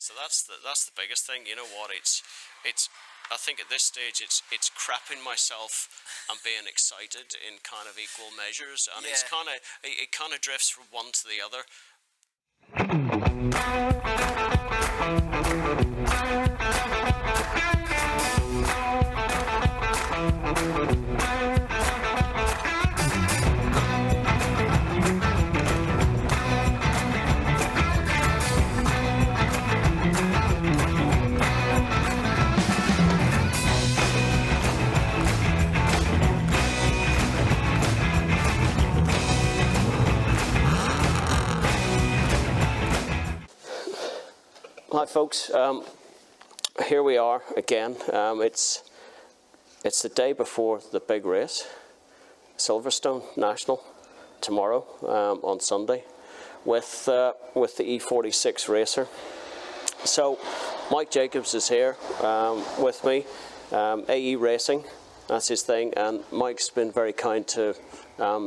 So that's the biggest thing. You know what? It's I think at this stage it's crapping myself and being excited in kind of equal measures, and it kind of drifts from one to the other. Hi folks, here we are again. It's the day before the big race, Silverstone National, tomorrow on Sunday, with the e46 racer. So Mike Jacobs is here with me, AE Racing, that's his thing, and Mike's been very kind to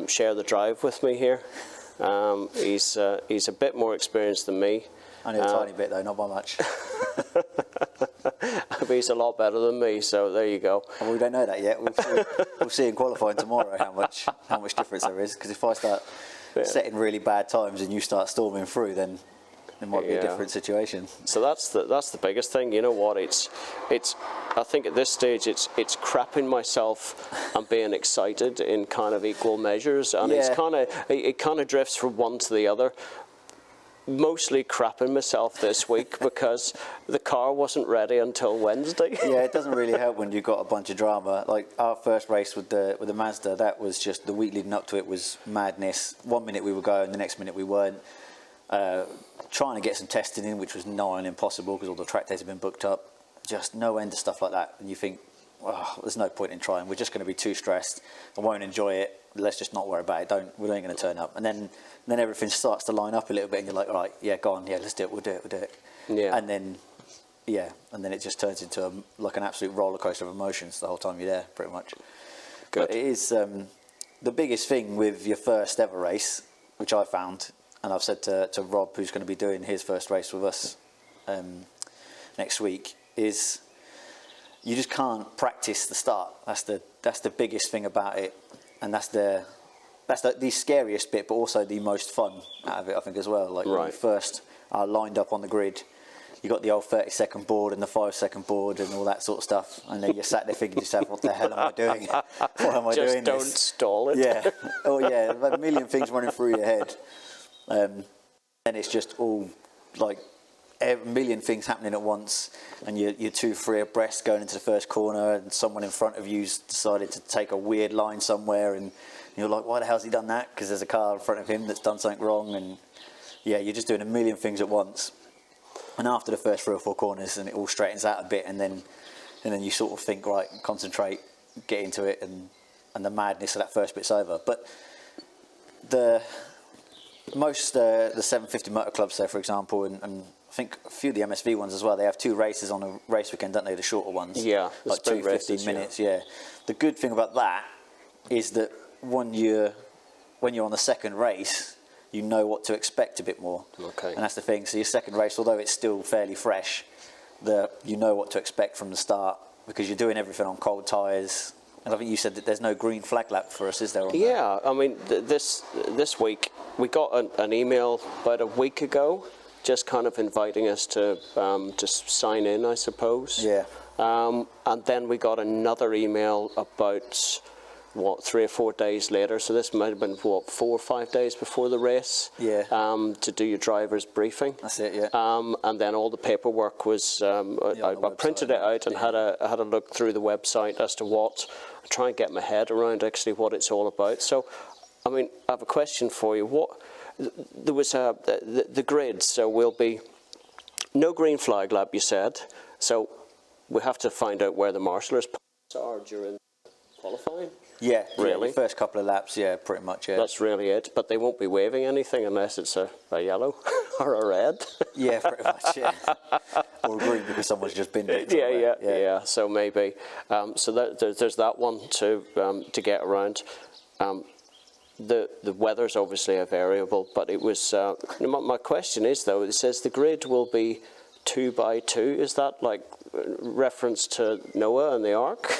share the drive with me here. He's a bit more experienced than me. Only a tiny bit though, not by much. But he's a lot better than me, so there you go. Well, we don't know that yet. We'll see in qualifying tomorrow how much difference there is. Because if I start setting really bad times and you start storming through, then it might be a different situation. So that's the biggest thing. You know what? It's I think at this stage it's crapping myself and being excited in kind of equal measures, and it kind of drifts from one to the other. Mostly crapping myself this week because the car wasn't ready until Wednesday. Yeah, it doesn't really help when you've got a bunch of drama. Like our first race with the Mazda, that was just the week leading up to it was madness. 1 minute we were going, the next minute we weren't. Trying to get some testing in, which was nigh on impossible because all the track days have been booked up. Just no end of stuff like that, and you think, oh, there's no point in trying. We're just going to be too stressed. I won't enjoy it. Let's just not worry about it. We ain't going to turn up. And then everything starts to line up a little bit, and you're like, all right, yeah, go on, yeah, let's do it. We'll do it. Yeah. And then it just turns into like an absolute roller coaster of emotions the whole time you're there, pretty much. Good. But it is the biggest thing with your first ever race, which I found, and I've said to Rob, who's going to be doing his first race with us next week, is you just can't practice the start. That's the biggest thing about it, and that's the scariest bit, but also the most fun out of it, I think, as well. Like when you first are lined up on the grid, you got the old 30-second board and the 5-second board and all that sort of stuff, and then you're sat there thinking to yourself, "What the hell am I doing? Why am I doing this? Just don't stall it." Yeah. Oh yeah, a million things running through your head, and it's just all like a million things happening at once, and you're 2-3 abreast going into the first corner, and someone in front of you's decided to take a weird line somewhere, and you're like, why the hell's he done that? Because there's a car in front of him that's done something wrong, and yeah, you're just doing a million things at once. And after the first 3 or 4 corners, and it all straightens out a bit, and then you sort of think, right, concentrate, get into it, and the madness of that first bit's over. But the 750 motor clubs there, for example, and I think a few of the MSV ones as well, they have 2 races on a race weekend, don't they, the shorter ones? Yeah, like 2 15 minutes, yeah. The good thing about that is that when you're on the second race, you know what to expect a bit more. Okay. And that's the thing. So your second race, although it's still fairly fresh, you know what to expect from the start because you're doing everything on cold tyres. And I think you said that there's no green flag lap for us, is there? Yeah, I mean, this week we got an email about a week ago, just kind of inviting us to sign in, I suppose. Yeah. And then we got another email about 3 or 4 days later. So this might have been 4 or 5 days before the race. Yeah. To do your driver's briefing. That's it. Yeah. And then all the paperwork was. I printed it out and had a look through the website as to try and get my head around actually what it's all about. So, I mean, I have a question for you. There was the grid, so we'll be no green flag lap, you said. So we have to find out where the marshallers are during qualifying. Yeah, really. The first couple of laps, yeah, pretty much. Yeah. That's really it. But they won't be waving anything unless it's a yellow or a red. Yeah, pretty much. Yeah. Or green because someone's just been there. Yeah. So maybe. So there's that one to get around. The weather's obviously a variable, but it was. My question is though, it says the grid will be 2x2. Is that like reference to Noah and the Ark?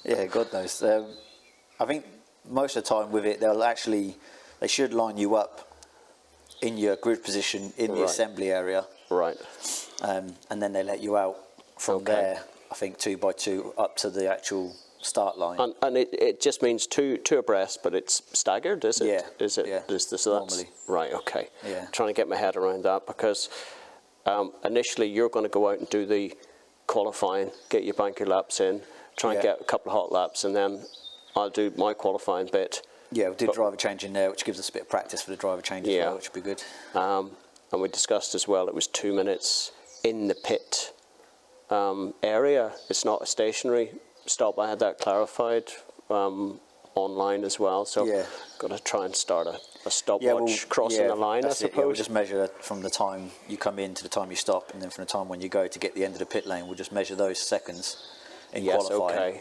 Yeah, God knows. I think most of the time with it, they should line you up in your grid position in the assembly area. Right. And then they let you out from there, I think 2x2 up to the actual start line. And it just means two abreast, but it's staggered, is it? Yeah. Is it? Yeah. So normally. Right, okay. Yeah. Trying to get my head around that, because initially you're going to go out and do the qualifying, get your bank your laps in, try and get a couple of hot laps, and then I'll do my qualifying bit. Yeah, we did driver change in there, which gives us a bit of practice for the driver change as well, which would be good. And we discussed as well, it was 2 minutes in the pit area. It's not a stationary stop. I had that clarified online as well. So got to try and start a stopwatch crossing the line, I suppose. Yeah, we'll just measure from the time you come in to the time you stop, and then from the time when you go to get the end of the pit lane, we'll just measure those seconds in qualifying.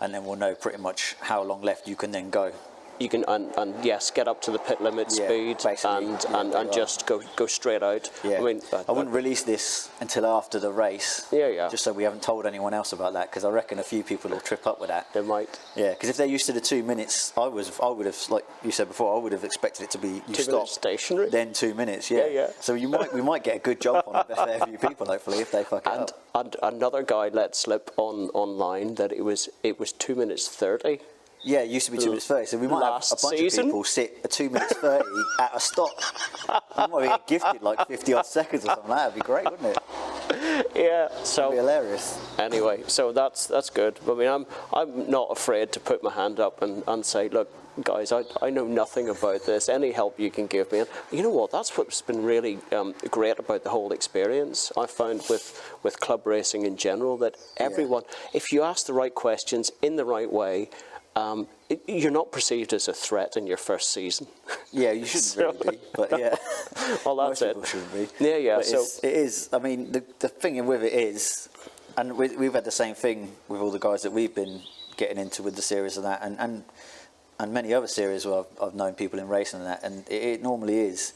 And then we'll know pretty much how long left you can then go. You can and yes, get up to the pit limit speed and just go straight out. Yeah. I mean, I wouldn't release this until after the race. Yeah. Just so we haven't told anyone else about that, because I reckon a few people will trip up with that. They might. Yeah, because if they're used to the 2 minutes, I would have, like you said before, I would have expected it to be you 2 stop minutes stationary. then 2 minutes. Yeah. So we might get a good jump on a fair few people hopefully if they fuck it up. And another guy let slip online that it was 2 minutes 30. Yeah, it used to be 2 minutes 30, so we might have a bunch of people sit at 2 minutes 30 at a stop. We might be gifted like 50 odd seconds or something. That'd be great, wouldn't it? Yeah, so that'd be hilarious. Anyway, so that's good. I mean, I'm not afraid to put my hand up and say, look, guys, I know nothing about this. Any help you can give me? And you know what? That's what's been really great about the whole experience. I found with club racing in general that everyone, if you ask the right questions in the right way, you're not perceived as a threat in your first season. Yeah, you shouldn't really be, but yeah. Well, that's most people shouldn't be. Yeah. But so it is. I mean, the thing with it is, and we've had the same thing with all the guys that we've been getting into with the series and that, and many other series where I've known people in racing and that, and it normally is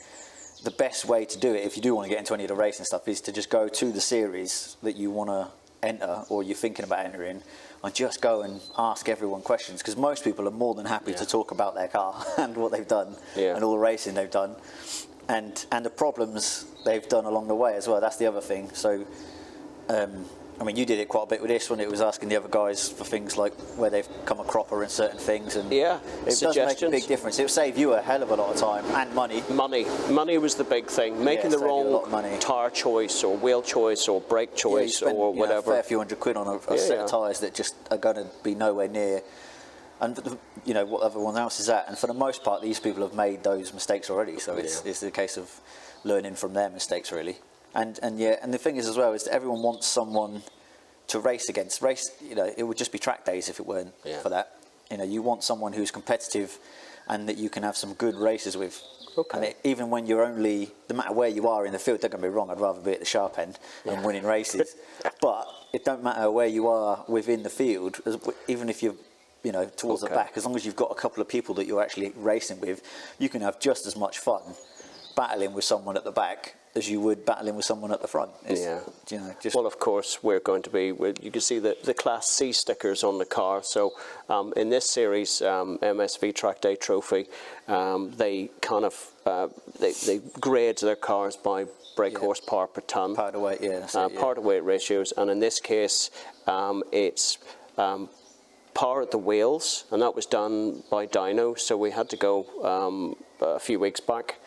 the best way to do it if you do want to get into any of the racing stuff is to just go to the series that you want to enter or you're thinking about entering, and just go and ask everyone questions, because most people are more than happy to talk about their car and what they've done and all the racing they've done and the problems they've done along the way as well. That's the other thing. So I mean, you did it quite a bit with this when it was asking the other guys for things like where they've come a cropper in certain things, and it does make a big difference. It will save you a hell of a lot of time and money. Money was the big thing. Making the wrong tyre choice or wheel choice or brake choice or whatever. A fair few £100 on a set of tyres that just are going to be nowhere near, and what everyone else is at. And for the most part, these people have made those mistakes already. So it's a case of learning from their mistakes, really. And the thing is as well is that everyone wants someone to race against. It would just be track days if it weren't for that. You want someone who's competitive and that you can have some good races with. And even when you're no matter where you are in the field, don't get me wrong, I'd rather be at the sharp end and winning races. But it don't matter where you are within the field, even if you're towards the back, as long as you've got a couple of people that you're actually racing with, you can have just as much fun battling with someone at the back as you would battling with someone at the front. Well, of course, we're going to be. You can see the Class C stickers on the car. So in this series, MSV Track Day Trophy, they kind of they grade their cars by brake horsepower per ton, power to weight, power to weight ratios, and in this case, it's power at the wheels, and that was done by dyno. So we had to go a few weeks back.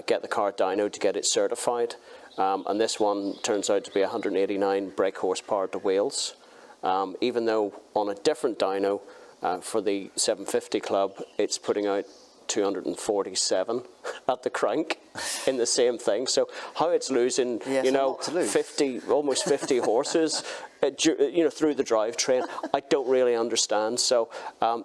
Get the car dyno to get it certified, and this one turns out to be 189 brake horsepower to wheels, even though on a different dyno for the 750 club it's putting out 247 at the crank in the same thing. So how it's losing, almost 50 horses, through the drivetrain, I don't really understand. So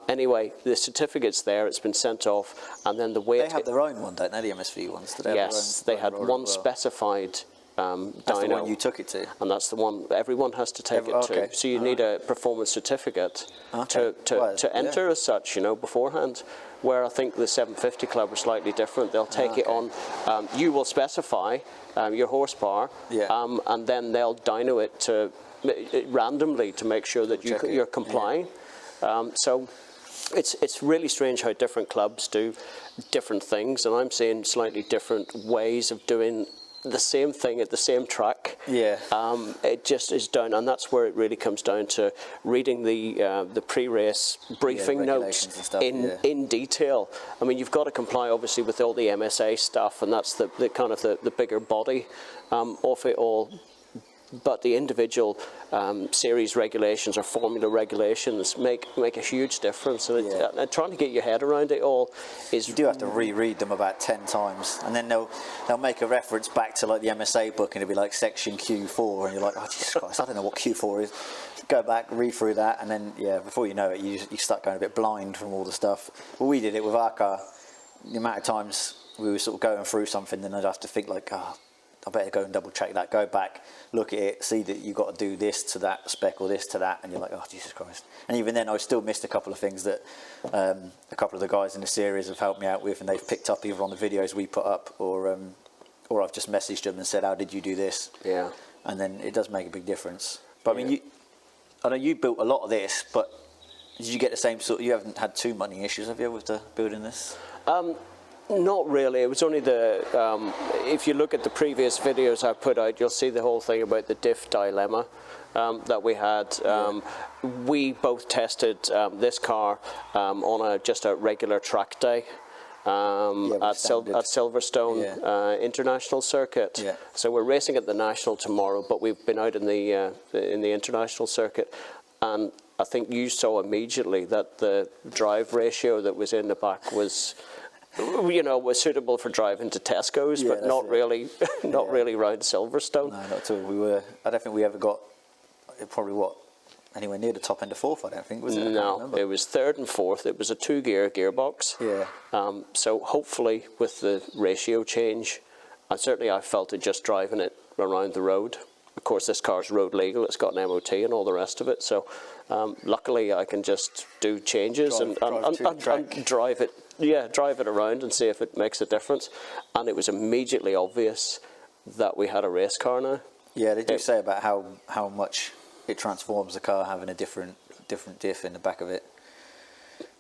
anyway, the certificate's there. It's been sent off, and then the weight. They have their own one, don't they? The MSV ones. Yes, they had one specified dyno. That's the one you took it to? And that's the one everyone has to take it to. So you need a performance certificate to enter as such, you know, beforehand. Where I think the 750 Club are slightly different. They'll take it on. You will specify your horsepower, and then they'll dyno it to randomly to make sure that you're complying. So it's really strange how different clubs do different things, and I'm seeing slightly different ways of doing the same thing at the same track. It just is down, and that's where it really comes down to reading the pre-race briefing notes in detail. I mean, you've got to comply obviously with all the MSA stuff, and that's the kind of the bigger body of it all. But the individual series regulations or formula regulations make a huge difference. And trying to get your head around it all is... You do have to reread them about 10 times, and then they'll make a reference back to like the MSA book, and it'll be like section Q4, and you're like, oh Jesus Christ, I don't know what Q4 is. Go back, read through that, and then before you know it, you start going a bit blind from all the stuff. Well, we did it with our car. The amount of times we were sort of going through something, then I'd have to think like, I better go and double check that, go back, look at it, see that you've got to do this to that spec or this to that, and you're like, oh Jesus Christ. And even then I still missed a couple of things that a couple of the guys in the series have helped me out with, and they've picked up either on the videos we put up or I've just messaged them and said, how did you do this? And then it does make a big difference. But I mean, I know you built a lot of this, but did you get the same sort, you haven't had too many issues, have you, with the building this? Not really. It was only if you look at the previous videos I put out, you'll see the whole thing about the diff dilemma that we had. We both tested this car on just a regular track day at Silverstone International Circuit. So we're racing at the National tomorrow, but we've been out in the International Circuit, and I think you saw immediately that the drive ratio that was in the back was... was suitable for driving to Tesco's, but not really around Silverstone. No, not at all. I don't think we ever got anywhere near the top end of fourth, I don't think, was it? No, it was third and fourth. It was a 2-gear gearbox. So hopefully with the ratio change, I felt it just driving it around the road. Of course, this car's road legal. It's got an MOT and all the rest of it. So luckily I can just do changes and drive it. Drive it around and see if it makes a difference. And it was immediately obvious that we had a race car now. Yeah, they do say about how much it transforms the car having a different diff in the back of it.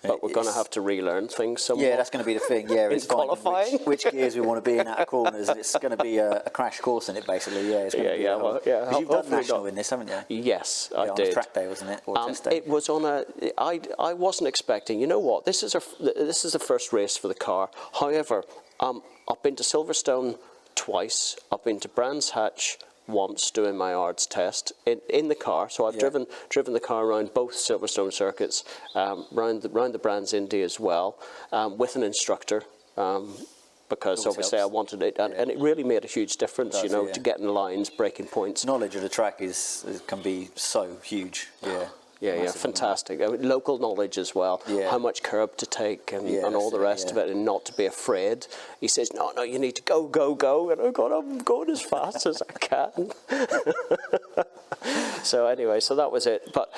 But we're going to have to relearn things somewhat. Yeah, that's going to be the thing. Yeah, it's qualifying. Which gears we want to be in out of corners. And it's going to be a crash course in it, basically. Yeah, it's going to be. You've done national in this, haven't you? Yes, I did. On track day, wasn't it? Or test day? It was on a. I wasn't expecting. You know what? This is the first race for the car. However, I've been to Silverstone twice. I've been to Brands Hatch once doing my ARDS test in the car. So I've driven the car around both Silverstone circuits, round the Brands Indy as well, with an instructor, because obviously I wanted it, and it really made a huge difference, to getting lines, breaking points. Knowledge of the track can be so huge. Yeah, fantastic. Local knowledge as well, how much curb to take and all the rest of it, and not to be afraid. He says, no, you need to go, and I'm going as fast as I can. So anyway, so that was it. But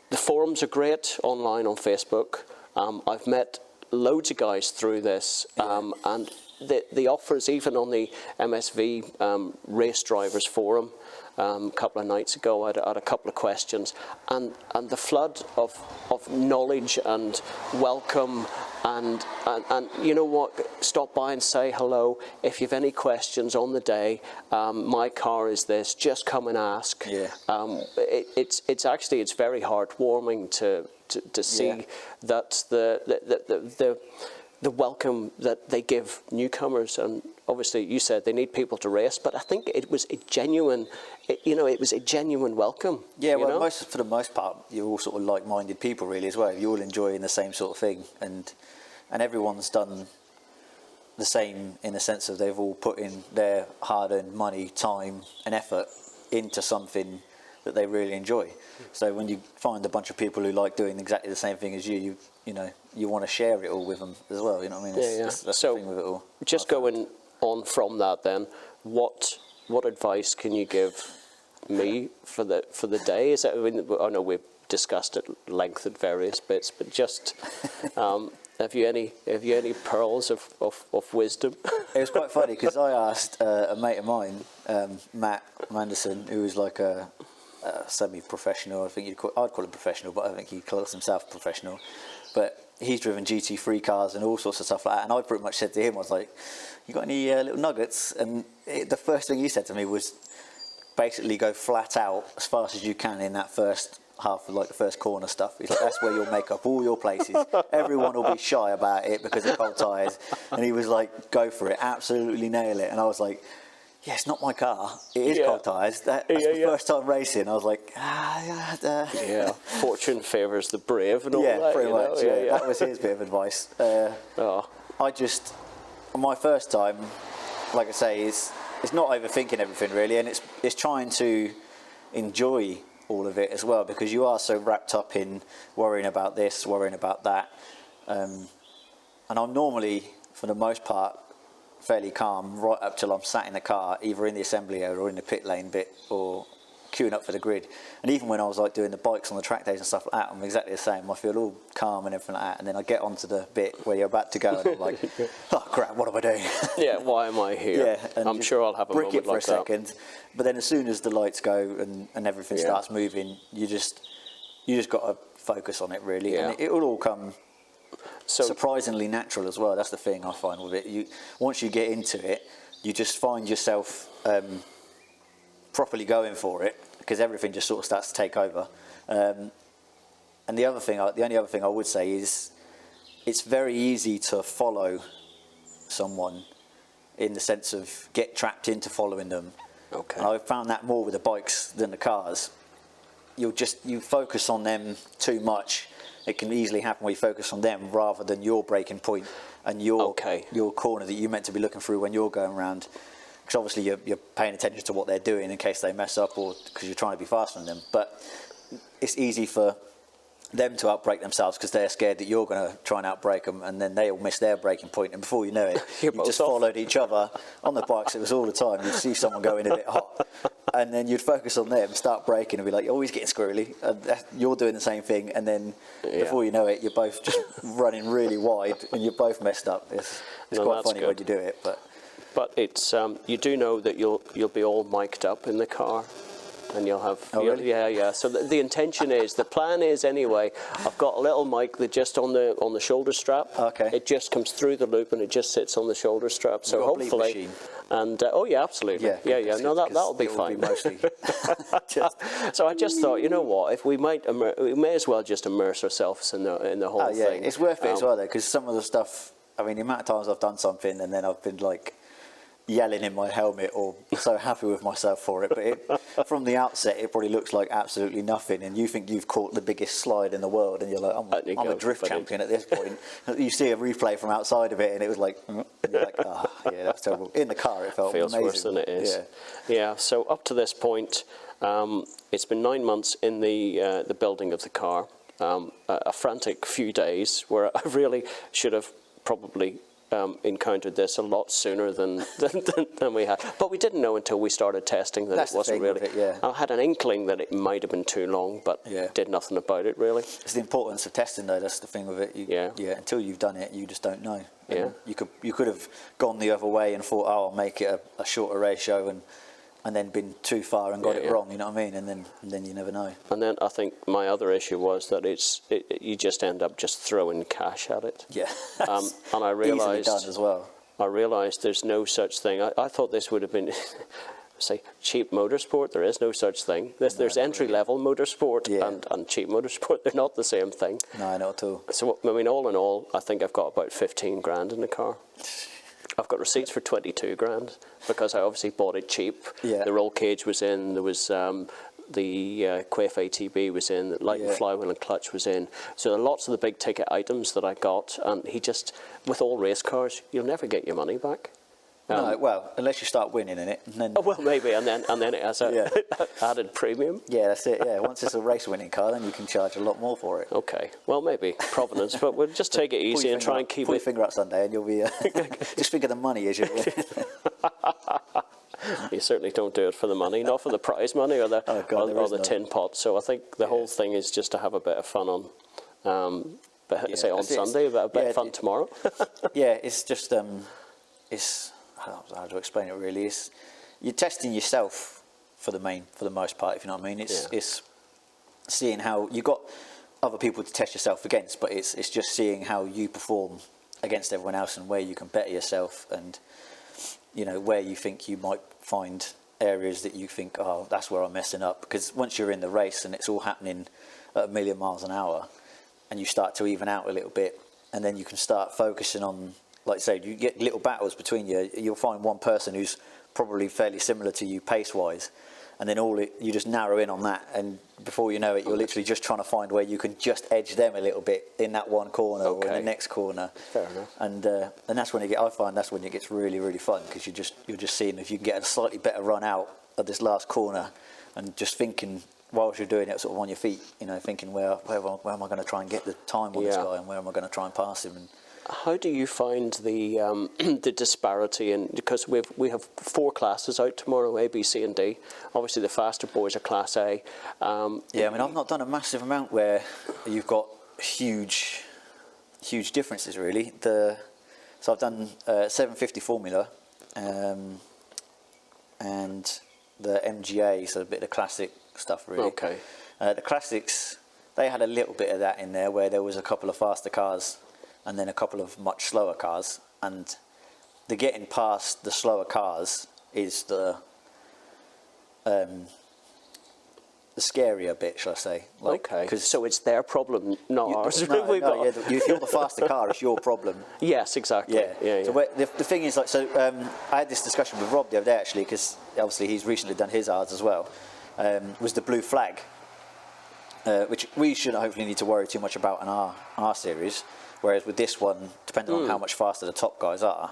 the forums are great online on Facebook. I've met loads of guys through this, and the offers, even on the MSV Race Drivers Forum, a couple of nights ago, I had a couple of questions, and the flood of knowledge and welcome, and you know what, stop by and say hello. If you've any questions on the day, my car is this, just come and ask. It's actually very heartwarming to see that the welcome that they give newcomers. And obviously you said they need people to race, but I think it was a genuine welcome. Well, for the most part, you're all sort of like-minded people really as well. You're all enjoying the same sort of thing, and everyone's done the same in the sense of they've all put in their hard-earned money, time and effort into something that they really enjoy. So when you find a bunch of people who like doing exactly the same thing as you want to share it all with them as well. You know what I mean? That's the thing with it all. Just going on from that, then, what what advice can you give me for the day? Is that, I mean, I know we've discussed at length at various bits, but just have you any pearls of wisdom? It was quite funny because I asked a mate of mine, Matt Manderson, who was like a semi-professional. I think I'd call him professional, but I think he calls himself professional. But he's driven GT3 cars and all sorts of stuff like that. And I pretty much said to him, I was like, "You got any little nuggets?" And the first thing he said to me was, basically go flat out as fast as you can in that first half of like the first corner stuff. He's like, that's where you'll make up all your places. Everyone will be shy about it because of cold tyres. And he was like, go for it, absolutely nail it. And I was like, yeah, it's not my car. It is cold tyres. That's the first time racing. I was like, yeah, fortune favours the brave and all that. Yeah, pretty much. Yeah. That was his bit of advice. My first time, like I say, it's not overthinking everything really, and it's trying to enjoy all of it as well, because you are so wrapped up in worrying about this, worrying about that. And I'm normally, for the most part, fairly calm right up till I'm sat in the car, either in the assembly area or in the pit lane bit, or queuing up for the grid. And even when I was like doing the bikes on the track days and stuff like that, I'm exactly the same. I feel all calm and everything like that, and then I get onto the bit where you're about to go and I'm like, oh crap, what am I doing? Yeah, why am I here? Yeah, I'm sure I'll have a moment brick it for like a second, but then as soon as the lights go and everything starts moving, you just got to focus on it really, and it will all come surprisingly natural as well. That's the thing I find with it. Once you get into it, you just find yourself properly going for it, because everything just sort of starts to take over. And the only other thing I would say is it's very easy to follow someone, in the sense of get trapped into following them. Okay. And I've found that more with the bikes than the cars. You focus on them too much. It can easily happen where you focus on them rather than your braking point and your corner that you're meant to be looking through when you're going around. Because obviously you're paying attention to what they're doing in case they mess up, or because you're trying to be faster than them. But it's easy for them to outbrake themselves because they're scared that you're going to try and outbrake them, and then they'll miss their braking point, and before you know it, you just followed each other. On the bikes, it was all the time. You'd see someone going a bit hot, and then you'd focus on them, start braking, and be like, oh, he's getting squirrely. And you're doing the same thing, and then before you know it, you're both just running really wide, and you're both messed up. It's quite funny when you do it, but it's you do know that you'll be all mic'd up in the car, and you'll have really? Yeah. So the intention is, the plan is anyway, I've got a little mic that just on the shoulder strap. Okay. It just comes through the loop and it just sits on the shoulder strap. So hopefully. Machine. And absolutely. Yeah. No, that'll be fine. Mostly. So I just thought, you know what, if we may as well just immerse ourselves in the whole thing. It's worth it as well though, because some of the stuff, I mean, the amount of times I've done something and then I've been like yelling in my helmet or so happy with myself for it, but from the outset it probably looks like absolutely nothing, and you think you've caught the biggest slide in the world, and you're like, I'm a drift champion at this point. You see a replay from outside of it and it was like, and you're like, yeah, that's terrible. In the car it feels amazing. Worse than it is. Yeah. So up to this point, it's been 9 months in the building of the car, a frantic few days where I really should have probably encountered this a lot sooner than we had, but we didn't know until we started testing that it wasn't really. I had an inkling that it might have been too long, but did nothing about it really. It's the importance of testing though. That's the thing with it. Until you've done it, you just don't know. You could have gone the other way and thought, oh, I'll make it a shorter ratio, and then been too far and got it wrong, you know what I mean? And then you never know. And then I think my other issue was that you just end up just throwing cash at it. Yeah. And I realised, easily done as well. I realised there's no such thing. I thought this would have been, say, cheap motorsport. There is no such thing. There's entry-level motorsport and cheap motorsport. They're not the same thing. No, not at all. So, I mean, all in all, I think I've got about 15 grand in the car. I've got receipts for 22 grand because I obviously bought it cheap. Yeah. The roll cage was in, there was the Quaife ATB was in, the light and flywheel and clutch was in. So there are lots of the big ticket items that I got, and with all race cars, you'll never get your money back. No, well, unless you start winning in it. And then well, maybe, and then it has a added premium. Yeah, that's it, yeah. Once it's a race-winning car, then you can charge a lot more for it. Okay, well, maybe Provenance, but we'll just take it easy and try and keep Pull your finger up Sunday and you'll be... just think of the money as you win. You certainly don't do it for the money, not for the prize money or the or the tin pot. So I think the whole thing is just to have a bit of fun on, say on Sunday, but a bit of fun tomorrow. Yeah, it's just it's how to explain it really. It's you're testing yourself for the most part, if you know what I mean. It's seeing how you got other people to test yourself against, but it's just seeing how you perform against everyone else and where you can better yourself, and you know where you think you might find areas that you think, oh, that's where I'm messing up. Because once you're in the race and it's all happening at 1 million miles an hour, and you start to even out a little bit, and then you can start focusing on, like I say, you get little battles between you. You'll find one person who's probably fairly similar to you pace-wise, and then you just narrow in on that, and before you know it, you're literally just trying to find where you can just edge them a little bit in that one corner or in the next corner. Fair enough. And that's when I find that's when it gets really, really fun, because you're just seeing if you can get a slightly better run out of this last corner, and just thinking whilst you're doing it sort of on your feet, you know, thinking where am I going to try and get the time on this guy, and where am I going to try and pass him. And how do you find the the disparity in, because we have 4 classes out tomorrow, A, B, C and D. Obviously the faster boys are class A. Yeah, I mean, I've not done a massive amount where you've got huge differences really. So I've done 750 Formula and the MGA, so a bit of the classic stuff really. Okay. The classics, they had a little bit of that in there, where there was a couple of faster cars and then a couple of much slower cars, and the getting past the slower cars is the scarier bit, shall I say? Okay. So it's their problem, not ours. If you're the faster car, it's your problem. Yes, exactly. Yeah. So the thing is, like, so I had this discussion with Rob the other day actually, because obviously he's recently done his hours as well. Was the blue flag, which we shouldn't hopefully need to worry too much about in our series. Whereas with this one, depending on how much faster the top guys are,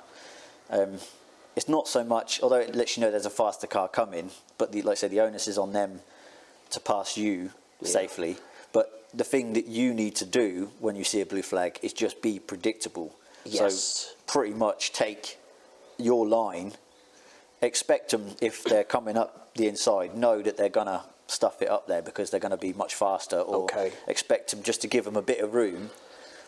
it's not so much, although it lets you know there's a faster car coming, but like I said, the onus is on them to pass you safely. But the thing that you need to do when you see a blue flag is just be predictable. Yes. So pretty much take your line, expect them, if they're coming up the inside, know that they're going to stuff it up there because they're going to be much faster, or expect them just to give them a bit of room.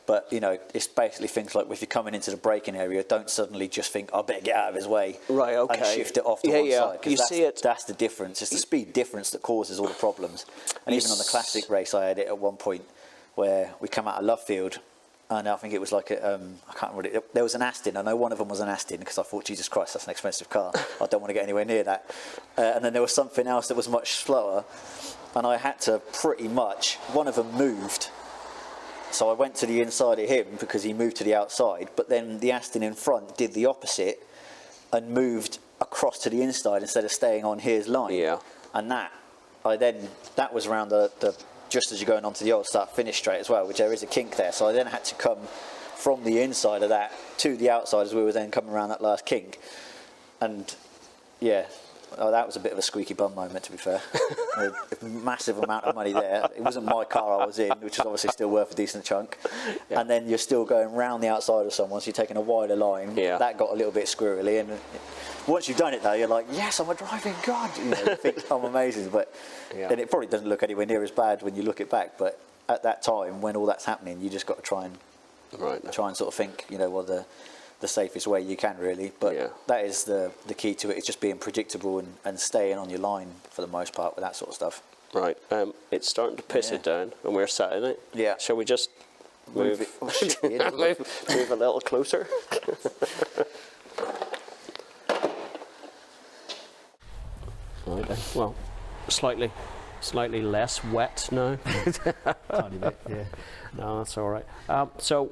But, you know, it's basically things like if you're coming into the braking area, don't suddenly just think, I better get out of his way. Right, okay. And shift it off to one side. You see it. That's the difference. It's the speed difference that causes all the problems. And even on the classic race, I had it at one point where we come out of Lovefield, and I think it was like, I can't remember, there was an Aston. I know one of them was an Aston, because I thought, Jesus Christ, that's an expensive car. I don't want to get anywhere near that. And then there was something else that was much slower, and I had to pretty much, one of them moved. So I went to the inside of him because he moved to the outside, but then the Aston in front did the opposite and moved across to the inside instead of staying on his line. Yeah. And that was around the just as you're going onto the old start finish straight as well, which there is a kink there. So I then had to come from the inside of that to the outside as we were then coming around that last kink. And yeah. Oh, that was a bit of a squeaky bum moment, to be fair. A massive amount of money there. It wasn't my car I was in, which is obviously still worth a decent chunk. Yeah. And then you're still going round the outside of someone, so you're taking a wider line. Yeah. That got a little bit squirrely. And once you've done it, though, you're like, yes, I'm a driving god. You know, you think I'm amazing. But then it probably doesn't look anywhere near as bad when you look it back. But at that time, when all that's happening, you just got to try and sort of think, you know, well, the safest way you can really, but that is the key to it. It's just being predictable and staying on your line for the most part with that sort of stuff. Right. It's starting to piss it down, and we're sat in it. Yeah. Shall we just move move a little closer? Right then. Well, slightly less wet now. Tiny bit. Yeah. No, that's all right. So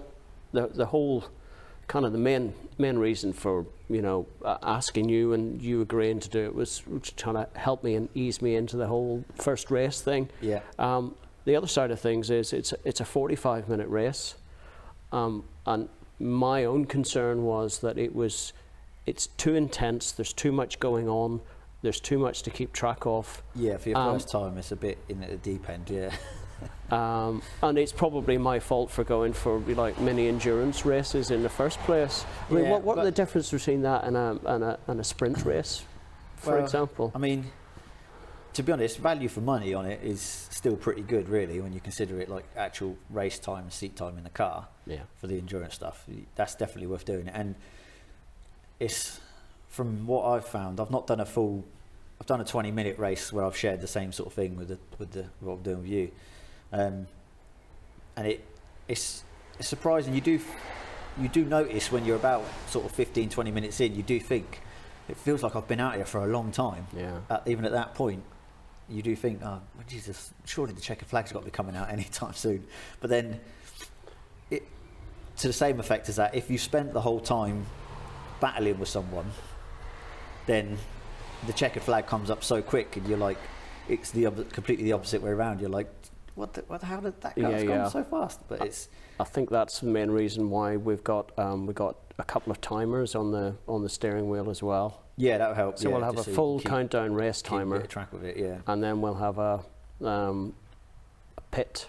the whole kind of the main reason for, you know, asking you and you agreeing to do it was trying to help me and ease me into the whole first race thing. Yeah. The other side of things is it's a 45-minute race, and my own concern was that it's too intense. There's too much going on. There's too much to keep track of. Yeah, for your first time, it's a bit in at the deep end. Yeah. And it's probably my fault for going for like mini endurance races in the first place. I mean, Yeah, what are the difference between that and a sprint race, for example? I mean, to be honest, value for money on it is still pretty good, really, when you consider it like actual race time and seat time in the car. Yeah. For the endurance stuff, that's definitely worth doing. And it's, from what I've found, I've done a 20-minute race where I've shared the same sort of thing with what I'm doing with you. And it's surprising. You do notice when you're about sort of 15-20 minutes in, you do think it feels like I've been out here for a long time. Yeah. Even at that point, you do think, oh Jesus, surely the checkered flag's got to be coming out anytime soon. But then, to the same effect as that, if you spent the whole time battling with someone, then the checkered flag comes up so quick, and you're like, it's completely the opposite way around. You're like, how did that go? It's gone so fast. But I think that's the main reason why we've got a couple of timers on the steering wheel as well. Yeah, that'll help. So we'll have a full countdown race timer. Keep track of it, yeah. And then we'll have a pit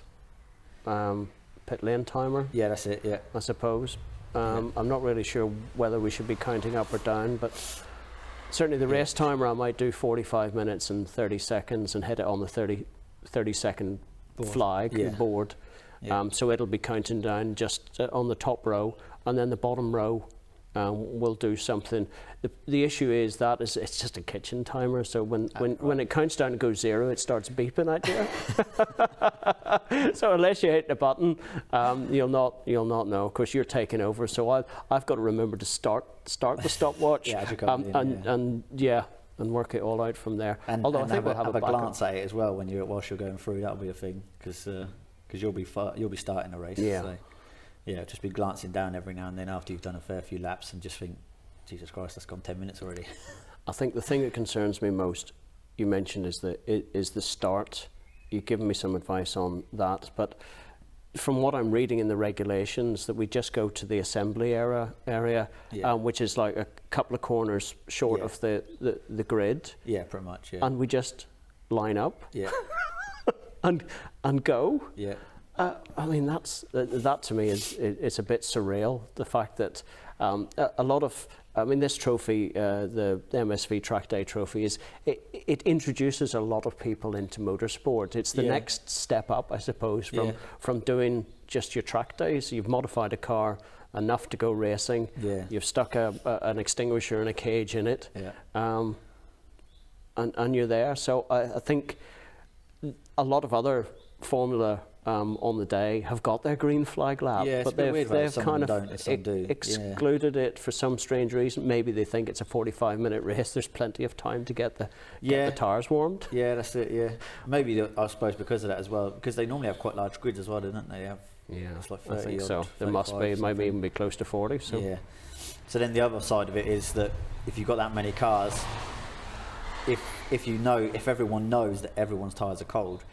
lane timer. Yeah, that's it. Yeah, I suppose. I'm not really sure whether we should be counting up or down, but certainly the race timer, I might do 45 minutes and 30 seconds and hit it on the 30-second flag board. Yeah. So it'll be counting down just on the top row, and then the bottom row we'll do something. The issue is that it's just a kitchen timer, so when it counts down and goes 0, it starts beeping at you. So unless you hit the button, you'll not know, because you're taking over. So I've got to remember to start the stopwatch. And work it all out from there. Although I think we'll have a glance at it as well whilst you're going through. That'll be a thing, because you'll be starting a race. Yeah. So, yeah, just be glancing down every now and then after you've done a fair few laps, and just think, Jesus Christ, that's gone 10 minutes already. I think the thing that concerns me most, you mentioned, is the start. You've given me some advice on that, but from what I'm reading in the regulations, that we just go to the assembly area, which is like a couple of corners short of the grid. Yeah, pretty much. Yeah. And we just line up. Yeah. and go. Yeah. I mean, that to me it's a bit surreal. The fact that a lot of, I mean, this trophy, the MSV Track Day trophy, it introduces a lot of people into motorsport. It's the next step up, I suppose, from doing just your track days. You've modified a car enough to go racing. Yeah. You've stuck an extinguisher and a cage in it. Yeah. And you're there. So I think a lot of other Formula on the day have got their green flag lap, but they've kind of excluded it for some strange reason. Maybe they think it's a 45-minute race. There's plenty of time to get the tires warmed. Yeah, that's it. Yeah, maybe I suppose because of that as well, because they normally have quite large grids as well, don't they? It's like 30 I think so. There might even be close to 40. So yeah. So then the other side of it is that if you've got that many cars, if everyone knows that everyone's tires are cold,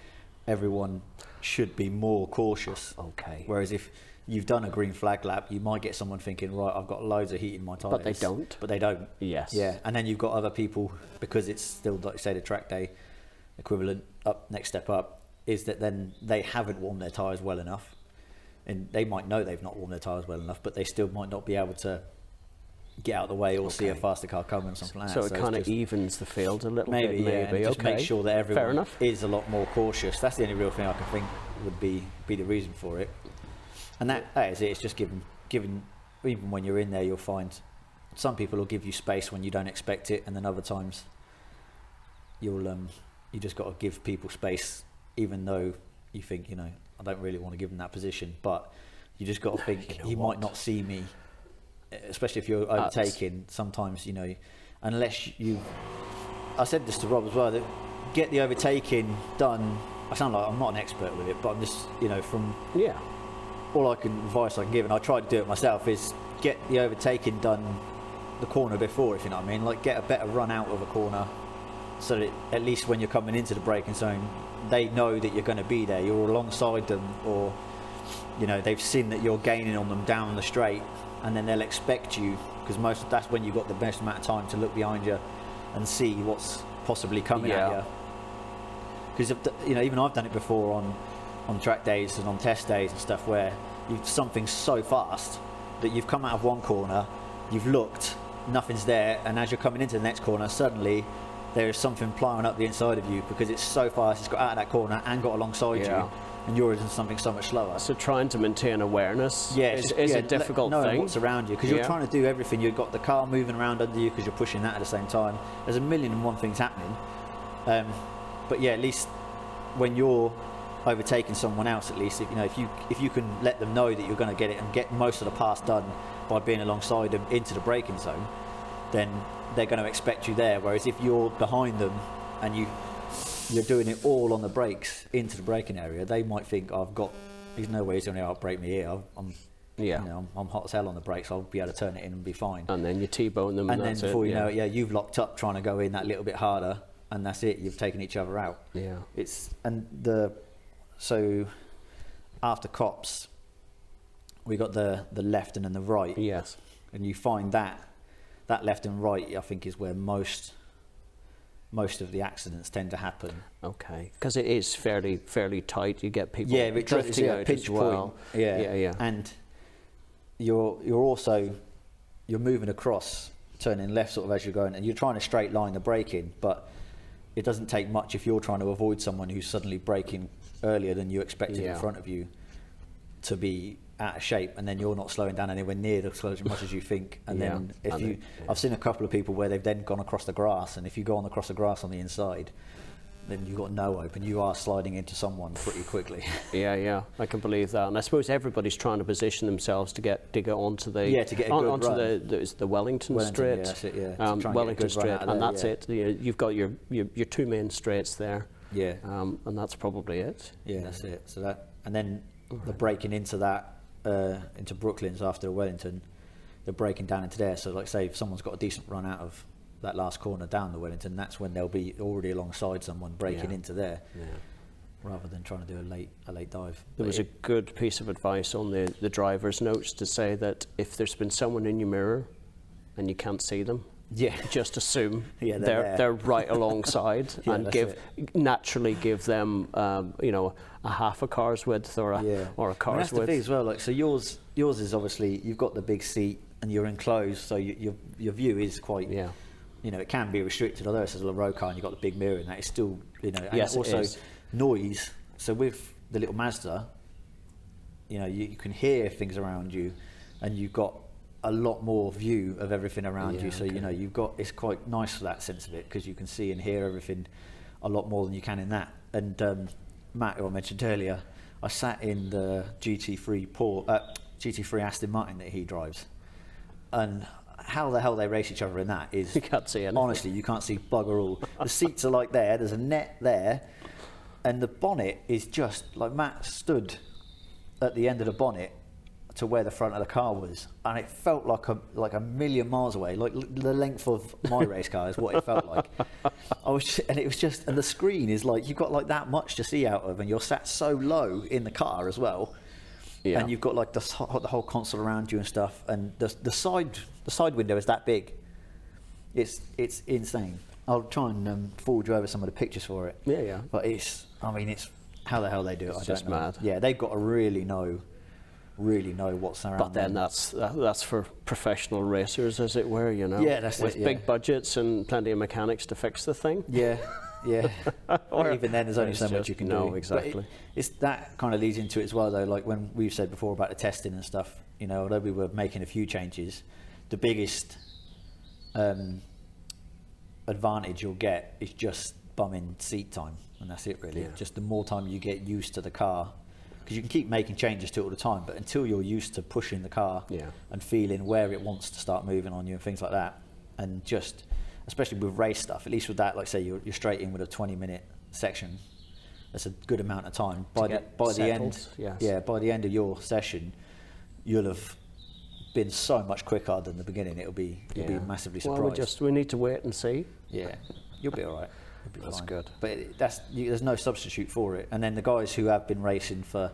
everyone should be more cautious. Okay. Whereas if you've done a green flag lap, you might get someone thinking, right, I've got loads of heat in my tyres. But they don't. But they don't. Yes. Yeah. And then you've got other people, because it's still, like you say, the track day equivalent, next step up, is that then they haven't warmed their tyres well enough. And they might know they've not warmed their tyres well enough, but they still might not be able to get out of the way or see a faster car coming or something like that. So it kind of evens the field a little bit, maybe. And just make sure that everyone is a lot more cautious. That's the only real thing I can think would be the reason for it. And that is it. It's just given. Even when you're in there, you'll find some people will give you space when you don't expect it, and then other times you just got to give people space, even though you think, I don't really want to give them that position, but you just got to think he might not see me. Especially if you're overtaking, sometimes, unless I said this to Rob as well, that get the overtaking done. I sound like I'm not an expert with it, but I'm just, all advice I can give, and I try to do it myself, is get the overtaking done the corner before, if you know what I mean. Like, get a better run out of a corner, so that at least when you're coming into the braking zone, they know that you're going to be there. You're alongside them, or they've seen that you're gaining on them down the straight. And then they'll expect you, because that's when you've got the best amount of time to look behind you and see what's possibly coming at you. Because even I've done it before on on track days and on test days and stuff where something's so fast that you've come out of one corner, you've looked, nothing's there, and as you're coming into the next corner, suddenly there is something plowing up the inside of you because it's so fast, it's got out of that corner and got alongside you, and you're in something so much slower. So trying to maintain awareness is a difficult knowing thing. What's around you, because you're trying to do everything. You've got the car moving around under you because you're pushing that at the same time. There's a million and one things happening. But yeah, at least when you're overtaking someone else, at least if you can let them know that you're going to get it and get most of the pass done by being alongside them into the braking zone, then they're going to expect you there. Whereas if you're behind them and you're doing it all on the brakes into the braking area, they might think, there's no way he's going to outbrake me here. I'm hot as hell on the brakes. I'll be able to turn it in and be fine. And then you T-bone them, and then before you know it, you've locked up trying to go in that little bit harder, and that's it. You've taken each other out. Yeah. So after cops, we got the left and then the right. Yes. And you find that left and right, I think, is where most of the accidents tend to happen. Okay, because it is fairly tight. You get people drifting out as well. Yeah. And you're moving across, turning left sort of as you're going, and you're trying to straight line the braking, but it doesn't take much if you're trying to avoid someone who's suddenly braking earlier than you expected in front of you to be out of shape, and then you're not slowing down anywhere near as much as you think. And then I've seen a couple of people where they've then gone across the grass, and if you go across the grass on the inside, then you've got no hope, and you are sliding into someone pretty quickly. Yeah, I can believe that. And I suppose everybody's trying to position themselves to get onto the Wellington Straight. Yeah, that's it, Wellington Straight, and that's it. You've got your two main straights there. Yeah. And that's probably it. Yeah, that's it. So that, and then the braking into that into Brooklands after Wellington, they're braking down into there. So like say if someone's got a decent run out of that last corner down the Wellington, that's when they'll be already alongside someone braking into there, rather than trying to do a late dive. There was a good piece of advice on the driver's notes to say that if there's been someone in your mirror and you can't see them, just assume they're right alongside, and naturally give them a half a car's width or a car's that's width. The thing as well. Like, so yours is obviously, you've got the big seat and you're enclosed, so your view is quite it can be restricted. Although it's a little road car and you've got the big mirror, and that is still and also it is. Noise. So with the little Mazda, you can hear things around you, and you've got a lot more view of everything around you. So it's quite nice for that sense of it, because you can see and hear everything a lot more than you can in that. And Matt, who I mentioned earlier, I sat in the GT3 Aston Martin that he drives, and how the hell they race each other in that is, you can't see anything. Honestly, you can't see bugger all. The seats are like there's a net there, and the bonnet is just like, Matt stood at the end of the bonnet to where the front of the car was, and it felt like a million miles away, like the length of my race car is what it felt like. And the screen is like, you've got like that much to see out of, and you're sat so low in the car as well, and you've got like the whole console around you and stuff, and the side window is that big. It's insane. I'll try and forward you over some of the pictures for it. Yeah. But it's how the hell they do it. It's just mad. Yeah, they've got to really know what's around. But then that's for professional racers, as it were, Yeah, that's with it, big budgets and plenty of mechanics to fix the thing. Yeah. Or even then, there's only so much you can do. No, exactly. It's that kind of leads into it as well, though. Like when we've said before about the testing and stuff, although we were making a few changes, the biggest advantage you'll get is just bumming seat time, and that's it really. Just the more time you get used to the car, because you can keep making changes to it all the time, but until you're used to pushing the car and feeling where it wants to start moving on you and things like that, and just especially with race stuff, at least with that, like say you're straight in with a 20-minute section, that's a good amount of time. By the end of your session, you'll have been so much quicker than the beginning. You'll be massively surprised. Well, we need to wait and see. Yeah, you'll be all right. That's fine. good. But there's no substitute for it. And then the guys who have been racing for,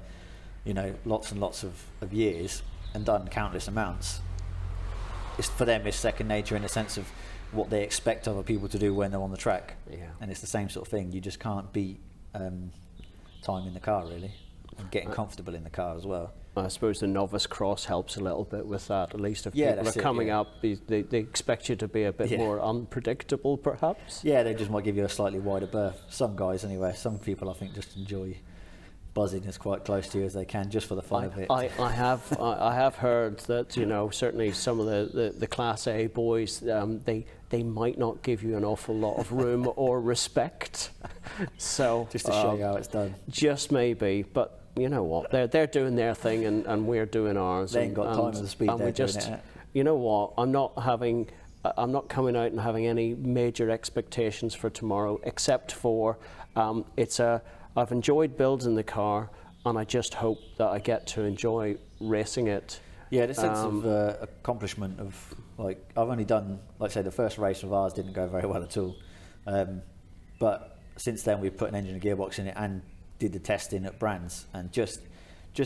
lots and lots of years and done countless amounts, for them it's second nature in the sense of what they expect other people to do when they're on the track. Yeah. And it's the same sort of thing. You just can't beat time in the car, really. and getting comfortable in the car as well. I suppose the novice cross helps a little bit with that. At least if Yeah, people are that's it, coming yeah. up, they expect you to be a bit more unpredictable, perhaps. Yeah, they just might give you a slightly wider berth. Some guys, anyway. Some people, I think, just enjoy buzzing as quite close to you as they can, just for the fun of it. I have heard that, you know, certainly some of the Class A boys, they might not give you an awful lot of room or respect. So Just to show you how it's done. Just maybe, but you know what? They're doing their thing and we're doing ours. They ain't got time at the speed and they're we just, doing it. you know what? I'm not coming out and having any major expectations for tomorrow, except for I've enjoyed building the car, and I just hope that I get to enjoy racing it. Yeah, the sense of accomplishment of, like, I've only done, like I say, the first race of ours didn't go very well at all. But since then we've put an engine and gearbox in it and did the testing at Brands, and just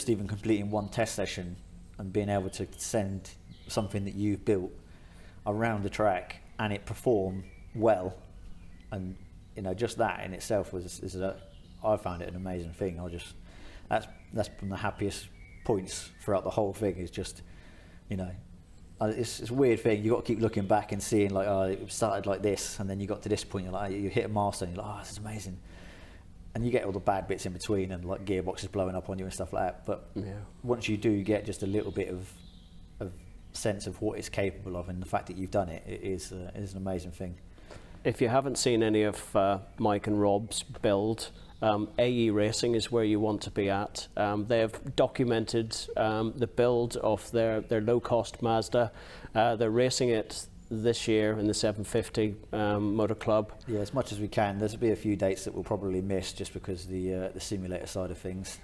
even completing one test session and being able to send something that you've built around the track and it perform well, and you know, just that in itself I found it an amazing thing. That's from the happiest points throughout the whole thing, is just, you know, it's a weird thing. You've got to keep looking back and seeing, like, oh, it started like this, and then you got to this point, you're like, you hit a milestone, you're like, oh, this is amazing. And you get all the bad bits in between, and like gearboxes blowing up on you and stuff like that. But once you do get just a little bit of sense of what it's capable of, and the fact that you've done it, it is an amazing thing. If you haven't seen any of Mike and Rob's build, AE Racing is where you want to be at. They have documented the build of their low-cost Mazda. They're racing it this year in the 750 Motor Club. Yeah, as much as we can. There'll be a few dates that we'll probably miss just because the simulator side of things,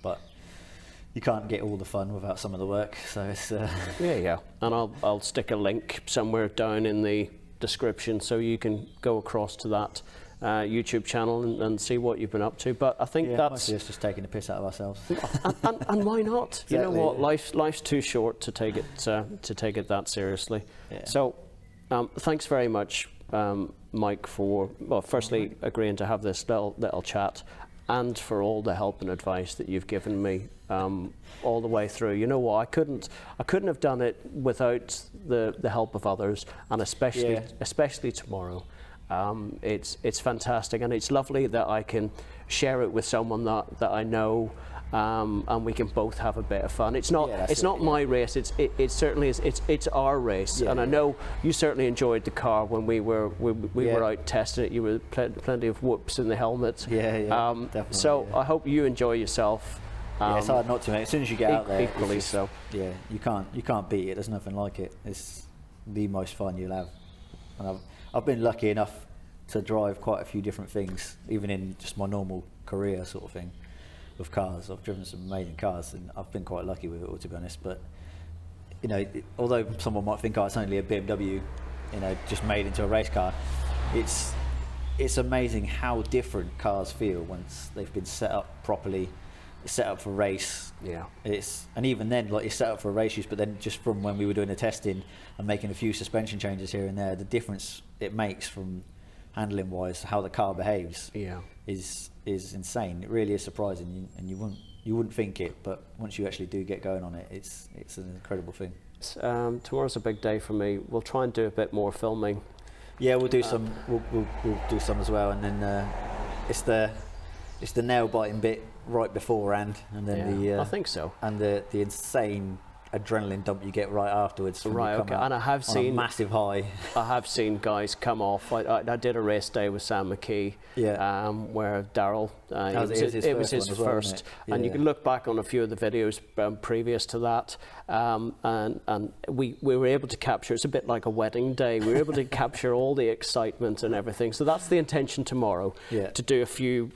but you can't get all the fun without some of the work. So it's yeah, and I'll stick a link somewhere down in the description so you can go across to that YouTube channel and see what you've been up to. But I think that's mostly it's just taking the piss out of ourselves. and why not? Exactly. You know what? Life's too short to take it that seriously. Yeah. So thanks very much, Mike, for firstly agreeing to have this little chat, and for all the help and advice that you've given me all the way through. You know what? I couldn't have done it without the help of others, and especially tomorrow. It's fantastic, and it's lovely that I can share it with someone that I know, and we can both have a bit of fun. It's not my race. It certainly is. It's our race, and I know you certainly enjoyed the car when we were out testing it. You were plenty of whoops in the helmet. Definitely. So I hope you enjoy yourself. It's hard not to, mate. As soon as you get out there, equally so. Yeah, you can't beat it. There's nothing like it. It's the most fun you'll have. And I've been lucky enough to drive quite a few different things, even in just my normal career sort of thing with cars. I've driven some amazing cars, and I've been quite lucky with it all, to be honest. But you know, although someone might think, oh, it's only a BMW, you know, just made into a race car, it's amazing how different cars feel once they've been set up properly, set up for race. Yeah. And even then, like, it's set up for race use, but then just from when we were doing the testing and making a few suspension changes here and there, the difference it makes from handling wise, how the car behaves, is insane. It really is surprising, and you wouldn't think it, but once you actually do get going on it, it's an incredible thing. Tomorrow's a big day for me. We'll try and do a bit more filming. Yeah, we'll do some. We'll do some as well, and then it's the nail biting bit right beforehand, and then I think so. And the insane adrenaline dump you get right afterwards. Right, okay. And I have seen a massive high. I have seen guys come off. I did a race day with Sam McKee, where Daryl, it was his first. And you can look back on a few of the videos previous to that, and we were able to capture. It's a bit like a wedding day. We were able to capture all the excitement and everything. So that's the intention tomorrow. To do a few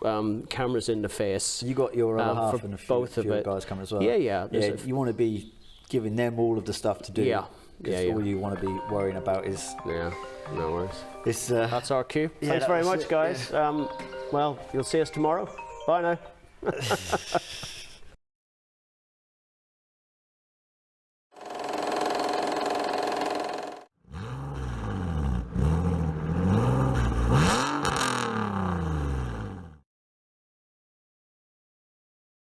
cameras in the face. You got your other half and a few, both of it. Guys coming as well. Yeah. You want to be giving them all of the stuff to do. All you want to be worrying about is no worries. That's our cue. Thanks very much, guys. Well, you'll see us tomorrow. Bye now.